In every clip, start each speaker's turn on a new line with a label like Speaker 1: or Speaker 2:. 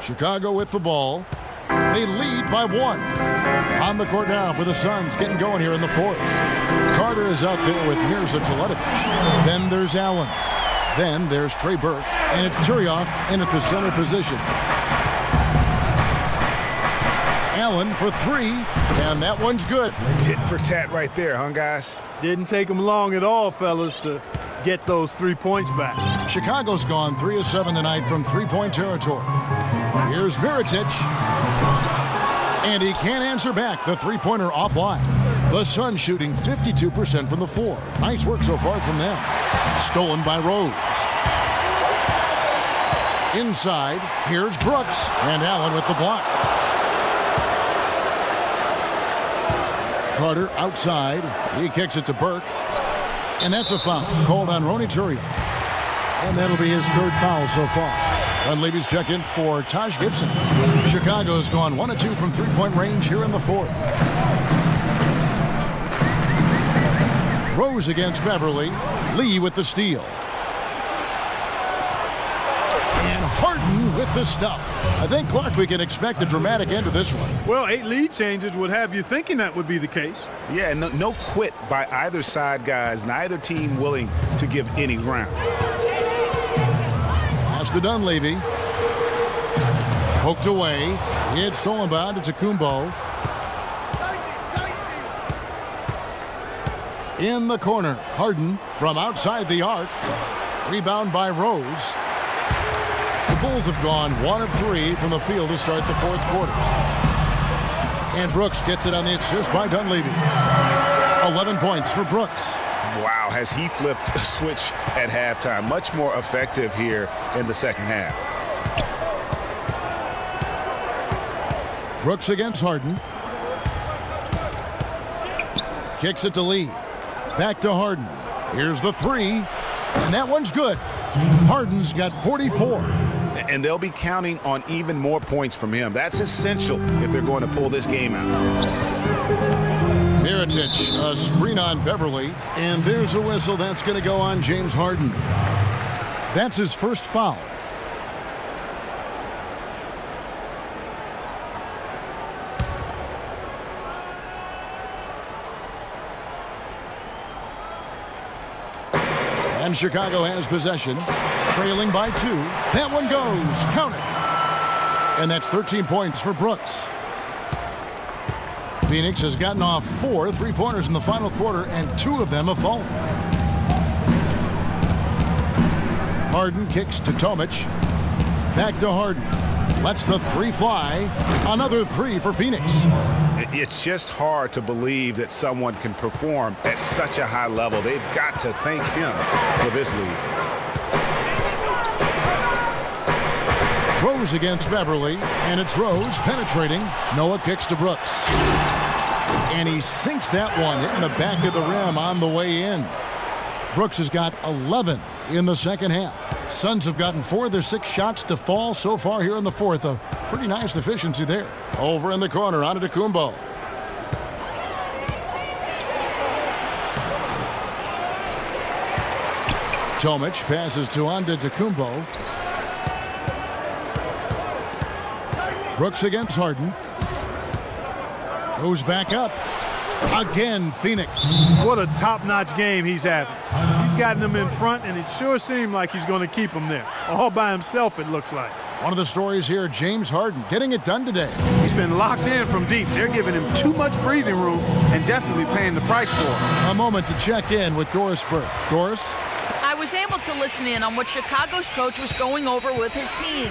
Speaker 1: Chicago with the ball. They lead by 1. On the court now for the Suns, getting going here in the fourth. Carter is out there with Mirza Teletovic. Then there's Allen. Then there's Trey Burke. And it's Turioff in at the center position. Allen for 3, and that one's good.
Speaker 2: Tit for tat right there, huh, guys?
Speaker 3: Didn't take them long at all, fellas, to get those 3 points back.
Speaker 1: Chicago's gone 3 of 7 tonight from three-point territory. Here's Mirotic. And he can't answer back. The three-pointer offline. The Suns shooting 52% from the floor. Nice work so far from them. Stolen by Rose. Inside, here's Brooks. And Allen with the block. Carter outside. He kicks it to Burke. And that's a foul called on Ronny Turiaf. And that'll be his 3rd foul so far. Dunleavy's check in for Taj Gibson. Chicago's gone 1 of 2 from three-point range here in the fourth. Rose against Beverly. Lee with the steal. And Harden with the stuff. I think, Clark, we can expect a dramatic end to this one.
Speaker 3: Well, 8 lead changes would have you thinking that would be the case.
Speaker 2: Yeah, no quit by either side, guys. Neither team willing to give any ground.
Speaker 1: Pass to Dunleavy. Poked away. It's stolen by Antetokounmpo. In the corner, Harden from outside the arc. Rebound by Rose. The Bulls have gone 1 of 3 from the field to start the fourth quarter. And Brooks gets it on the assist by Dunleavy. 11 points for Brooks.
Speaker 2: Wow, has he flipped the switch at halftime. Much more effective here in the second half.
Speaker 1: Brooks against Harden. Kicks it to Lee. Back to Harden. Here's the 3. And that one's good. Harden's got 44.
Speaker 2: And they'll be counting on even more points from him. That's essential if they're going to pull this game out.
Speaker 1: Mirotic, a screen on Beverly. And there's a whistle that's going to go on James Harden. That's his first foul. And Chicago has possession, trailing by 2. That one goes. Count it. And that's 13 points for Brooks. Phoenix has gotten off 4 three-pointers in the final quarter, and 2 of them have fallen. Harden kicks to Tomic. Back to Harden. Lets the 3 fly. Another 3 for Phoenix.
Speaker 2: It's just hard to believe that someone can perform at such a high level. They've got to thank him for this lead.
Speaker 1: Rose against Beverly, and it's Rose penetrating. Noah kicks to Brooks. And he sinks that one in the back of the rim on the way in. Brooks has got 11 in the second half. Suns have gotten 4 of their 6 shots to fall so far here in the fourth. A pretty nice efficiency there. Over in the corner, Antetokounmpo. Tomic passes to Antetokounmpo. Brooks against Harden. Goes back up. Again, Phoenix.
Speaker 3: What a top-notch game he's having. He's gotten them in front, and it sure seemed like he's going to keep them there. All by himself, it looks like.
Speaker 1: One of the stories here, James Harden getting it done today.
Speaker 3: He's been locked in from deep. They're giving him too much breathing room and definitely paying the price for it.
Speaker 1: A moment to check in with Doris Burke. Doris?
Speaker 4: I was able to listen in on what Chicago's coach was going over with his team.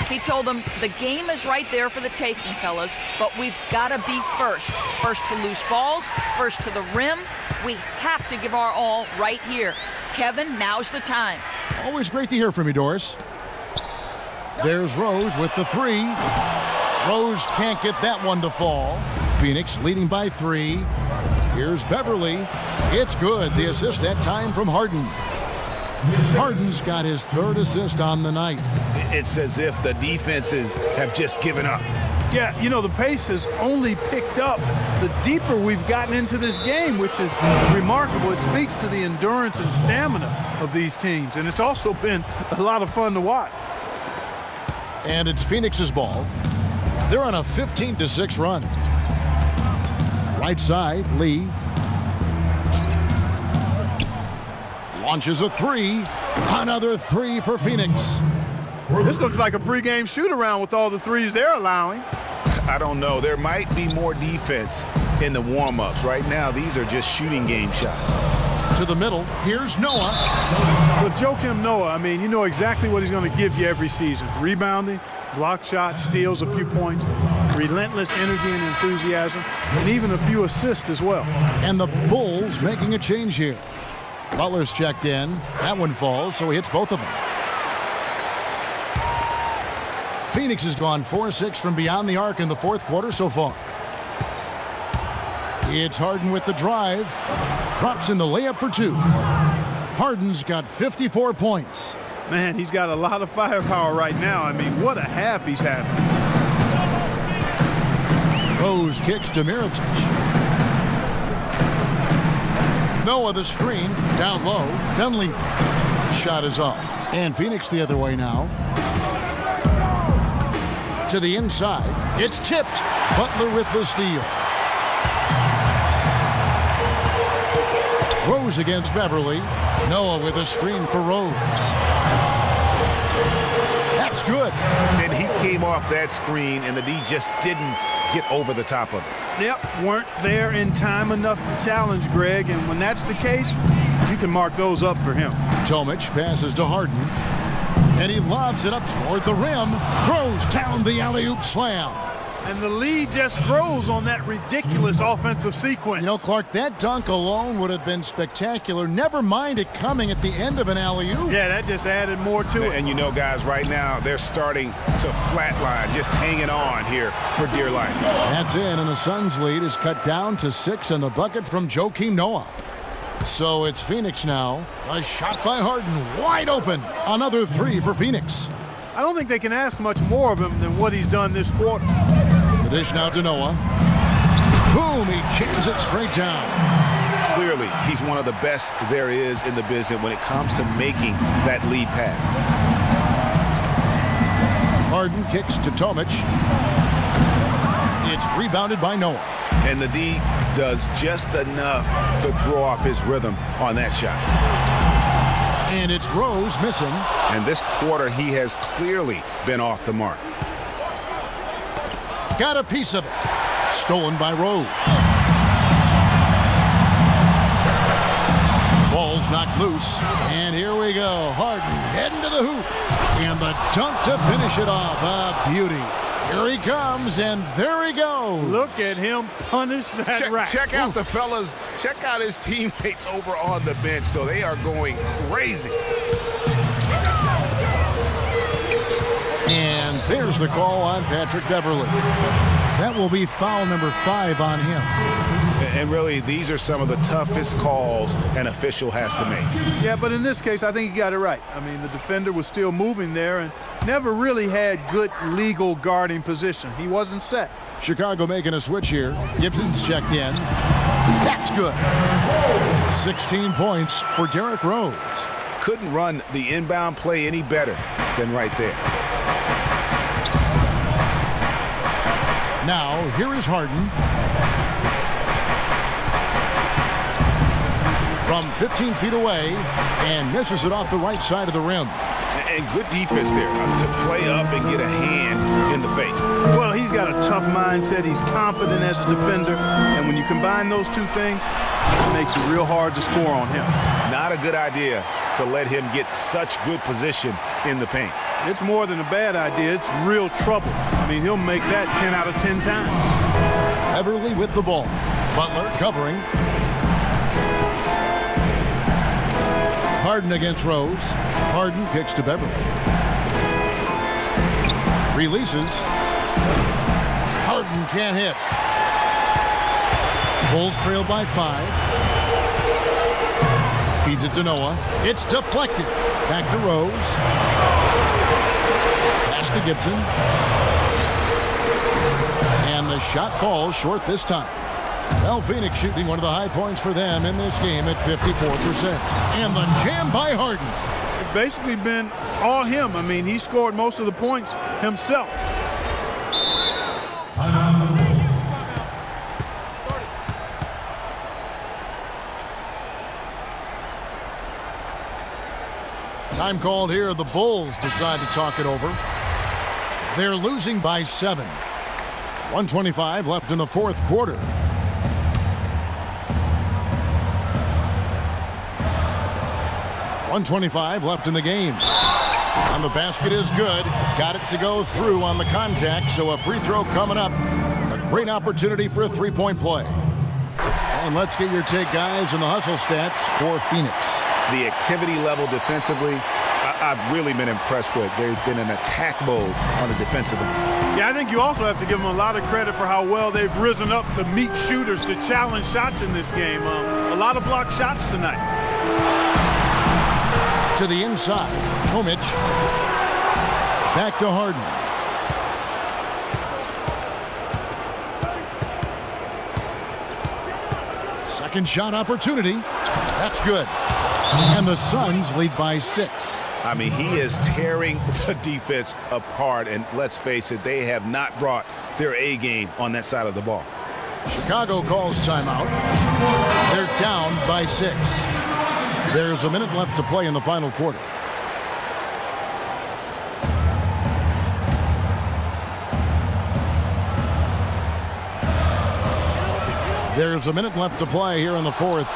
Speaker 4: He told them the game is right there for the taking, fellas, but we've got to be first. First to loose balls, first to the rim. We have to give our all right here. Kevin, now's the time.
Speaker 1: Always great to hear from you, Doris. There's Rose with the 3. Rose can't get that one to fall. Phoenix leading by 3. Here's Beverly. It's good. The assist that time from Harden. Harden's got his 3rd assist on the night.
Speaker 2: It's as if the defenses have just given up.
Speaker 3: Yeah, you know, the pace has only picked up the deeper we've gotten into this game, which is remarkable. It speaks to the endurance and stamina of these teams, and it's also been a lot of fun to watch.
Speaker 1: And it's Phoenix's ball. They're on a 15-6 run. Right side, Lee. Launches a three. Another three for Phoenix.
Speaker 3: This looks like a pregame shoot-around with all the threes they're allowing.
Speaker 2: I don't know. There might be more defense in the warm-ups. Right now, these are just shooting game shots.
Speaker 1: To the middle, here's Noah.
Speaker 3: With Joakim Noah, I mean, you know exactly what he's going to give you every season. Rebounding, block shots, steals a few points, relentless energy and enthusiasm, and even a few assists as well.
Speaker 1: And the Bulls making a change here. Butler's checked in. That one falls, so he hits both of them. Phoenix has gone 4-6 from beyond the arc in the fourth quarter so far. It's Harden with the drive. Drops in the layup for two. Harden's got 54 points.
Speaker 3: Man, he's got a lot of firepower right now. I mean, what a half he's having.
Speaker 1: Rose kicks to Mirotic. Noah the screen. Down low. Dunleavy. Shot is off. And Phoenix the other way now. To the inside. It's tipped. Butler with the steal. Rose against Beverly. Noah with a screen for Rose. That's good.
Speaker 2: And he came off that screen, and the D just didn't get over the top of it.
Speaker 3: Yep, weren't there in time enough to challenge Greg, and when that's the case, you can mark those up for him.
Speaker 1: Tomic passes to Harden, and he lobs it up toward the rim. Throws down the alley-oop slam.
Speaker 3: And the lead just grows on that ridiculous offensive sequence.
Speaker 1: You know, Clark, that dunk alone would have been spectacular. Never mind it coming at the end of an alley-oop.
Speaker 3: Yeah, that just added more to it.
Speaker 2: And you know, guys, right now, they're starting to flatline, just hanging on here for dear life.
Speaker 1: That's in, and the Suns' lead is cut down to 6 in the bucket from Joakim Noah. So it's Phoenix now. A shot by Harden, wide open. Another three for Phoenix.
Speaker 3: I don't think they can ask much more of him than what he's done this quarter.
Speaker 1: The dish now to Noah. Boom, he jams it straight down.
Speaker 2: Clearly, he's one of the best there is in the business when it comes to making that lead pass.
Speaker 1: Harden kicks to Tomic. It's rebounded by Noah.
Speaker 2: And the D does just enough to throw off his rhythm on that shot.
Speaker 1: And it's Rose missing.
Speaker 2: And this quarter, he has clearly been off the mark.
Speaker 1: Got a piece of it. Stolen by Rose. Ball's knocked loose. And here we go. Harden heading to the hoop. And the dunk to finish it off. A beauty. Here he comes, and there he goes.
Speaker 3: Look at him punish that rack.
Speaker 2: Check out the fellas. Check out his teammates over on the bench. So they are going crazy.
Speaker 1: And there's the call on Patrick Beverly. That will be foul number 5 on him.
Speaker 2: And really, these are some of the toughest calls an official has to make.
Speaker 3: Yeah, but in this case, I think he got it right. I mean, the defender was still moving there and never really had good legal guarding position. He wasn't set.
Speaker 1: Chicago making a switch here. Gibson's checked in. That's good. 16 points for Derrick Rose.
Speaker 2: Couldn't run the inbound play any better than right there.
Speaker 1: Now, here is Harden. From 15 feet away, and misses it off the right side of the rim.
Speaker 2: And good defense there to play up and get a hand in the face.
Speaker 3: Well, he's got a tough mindset. He's confident as a defender. And when you combine those two things, it makes it real hard to score on him.
Speaker 2: Not a good idea to let him get such good position in the paint.
Speaker 3: It's more than a bad idea. It's real trouble. I mean, he'll make that 10 out of 10 times.
Speaker 1: Beverly with the ball. Butler covering. Harden against Rose. Harden kicks to Beverly. Releases. Harden can't hit. Bulls trail by 5. Feeds it to Noah. It's deflected. Back to Rose. Pass to Gibson. And the shot falls short this time. Well, Phoenix shooting one of the high points for them in this game at 54%. And the jam by Harden.
Speaker 3: It's basically been all him. I mean, he scored most of the points himself.
Speaker 1: Time called here. The Bulls decide to talk it over. They're losing by 7. 1:25 left in the fourth quarter. .125 left in the game. And the basket is good. Got it to go through on the contact, so a free throw coming up. A great opportunity for a three-point play. And let's get your take, guys, in the hustle stats for Phoenix.
Speaker 2: The activity level defensively, I've really been impressed with. There's been an attack mode on the defensive end.
Speaker 3: Yeah, I think you also have to give them a lot of credit for how well they've risen up to meet shooters, to challenge shots in this game. A lot of blocked shots tonight.
Speaker 1: To the inside, Tomic. Back to Harden. Second shot opportunity. That's good. And the Suns lead by 6.
Speaker 2: I mean, he is tearing the defense apart, and let's face it, they have not brought their A game on that side of the ball.
Speaker 1: Chicago calls timeout. They're down by 6. There's a minute left to play in the final quarter. There's a minute left to play here in the fourth.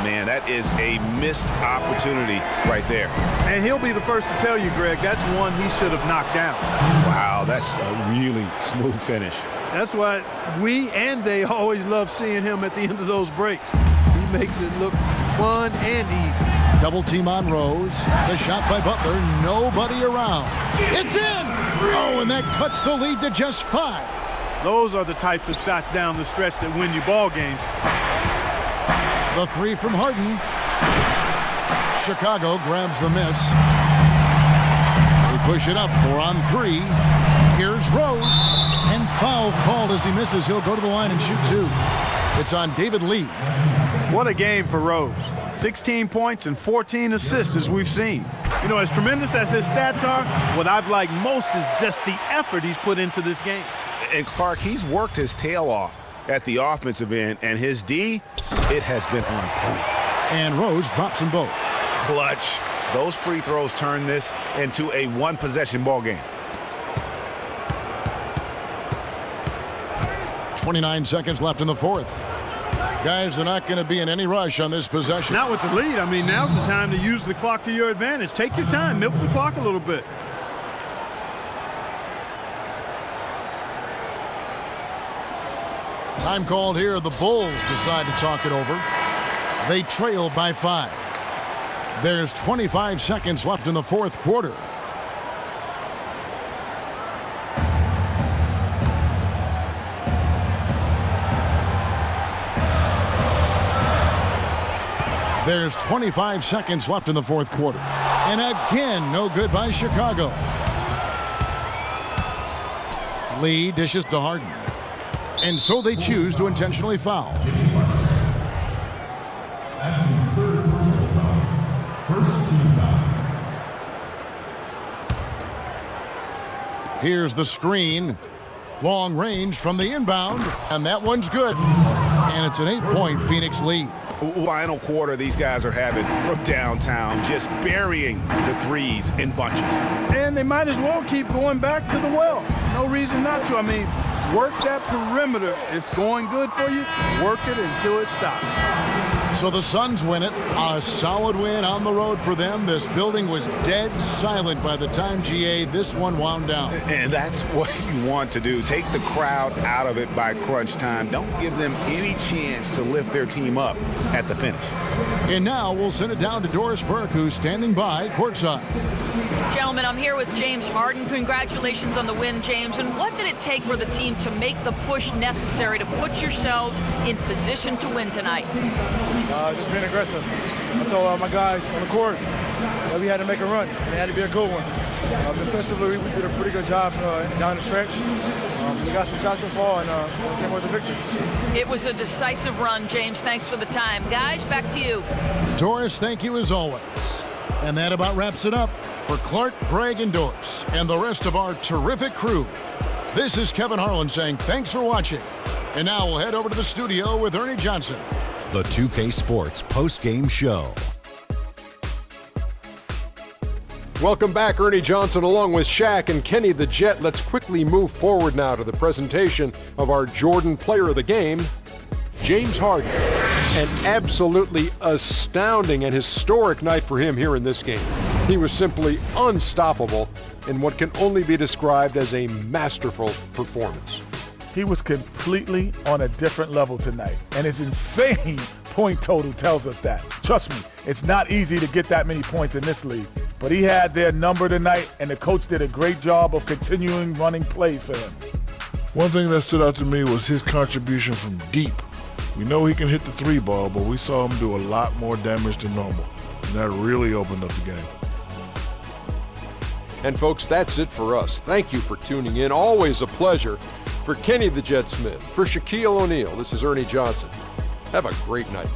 Speaker 2: Man, that is a missed opportunity right there.
Speaker 3: And he'll be the first to tell you, Greg, that's one he should have knocked down.
Speaker 2: Wow, that's a really smooth finish.
Speaker 3: That's why we and they always love seeing him at the end of those breaks. He makes it look fun and easy.
Speaker 1: Double team on Rose. The shot by Butler. Nobody around. It's in! Oh, and that cuts the lead to just 5.
Speaker 3: Those are the types of shots down the stretch that win you ball games.
Speaker 1: The three from Harden. Chicago grabs the miss. They push it up 4 on 3. Here's Rose. And foul called as he misses. He'll go to the line and shoot 2. It's on David Lee.
Speaker 3: What a game for Rose. 16 points and 14 assists as we've seen. You know, as tremendous as his stats are, what I've liked most is just the effort he's put into this game.
Speaker 2: And Clark, he's worked his tail off at the offensive end, and his D, it has been on point.
Speaker 1: And Rose drops them both.
Speaker 2: Clutch. Those free throws turn this into a one-possession ball game.
Speaker 1: 29 seconds left in the fourth. Guys, they're not going to be in any rush on this possession.
Speaker 3: Not with the lead. I mean, now's the time to use the clock to your advantage. Take your time. Milk the clock a little bit.
Speaker 1: Time called here. The Bulls decide to talk it over. They trail by 5. There's 25 seconds left in the fourth quarter. There's 25 seconds left in the fourth quarter. And again, no good by Chicago. Lee dishes to Harden. And so they choose to intentionally foul.
Speaker 5: That's his third personal foul. First team foul.
Speaker 1: Here's the screen. Long range from the inbound. And that one's good. And it's an 8-point Phoenix lead.
Speaker 2: Final quarter these guys are having from downtown, just burying the threes in bunches.
Speaker 3: And they might as well keep going back to the well. No reason not to. I mean, work that perimeter. It's going good for you. Work it until it stops.
Speaker 1: So the Suns win it. A solid win on the road for them. This building was dead silent by the time, GA, this one wound down.
Speaker 2: And that's what you want to do. Take the crowd out of it by crunch time. Don't give them any chance to lift their team up at the finish.
Speaker 1: And now we'll send it down to Doris Burke, who's standing by courtside.
Speaker 4: Gentlemen, I'm here with James Harden. Congratulations on the win, James. And what did it take for the team to make the push necessary to put yourselves in position to win tonight?
Speaker 6: Just being aggressive. I told my guys on the court that we had to make a run, and it had to be a good one. Defensively, we did a pretty good job down the stretch. We got some shots to fall, and came with the victory.
Speaker 4: It was a decisive run, James. Thanks for the time. Guys, back to you.
Speaker 1: Doris, thank you as always. And that about wraps it up. For Clark, Greg, and Doris, and the rest of our terrific crew, this is Kevin Harlan saying thanks for watching. And now we'll head over to the studio with Ernie Johnson.
Speaker 7: The 2K Sports post-game show.
Speaker 8: Welcome back, Ernie Johnson along with Shaq and Kenny the Jet. Let's quickly move forward now to the presentation of our Jordan Player of the Game, James Harden. An absolutely astounding and historic night for him here in this game. He was simply unstoppable in what can only be described as a masterful performance.
Speaker 9: He was completely on a different level tonight, and his insane point total tells us that. Trust me, it's not easy to get that many points in this league, but he had their number tonight, and the coach did a great job of continuing running plays for him.
Speaker 10: One thing that stood out to me was his contribution from deep. We know he can hit the three ball, but we saw him do a lot more damage than normal, and that really opened up the game.
Speaker 8: And folks, that's it for us. Thank you for tuning in. Always a pleasure. For Kenny the Jet Smith, for Shaquille O'Neal, this is Ernie Johnson. Have a great night.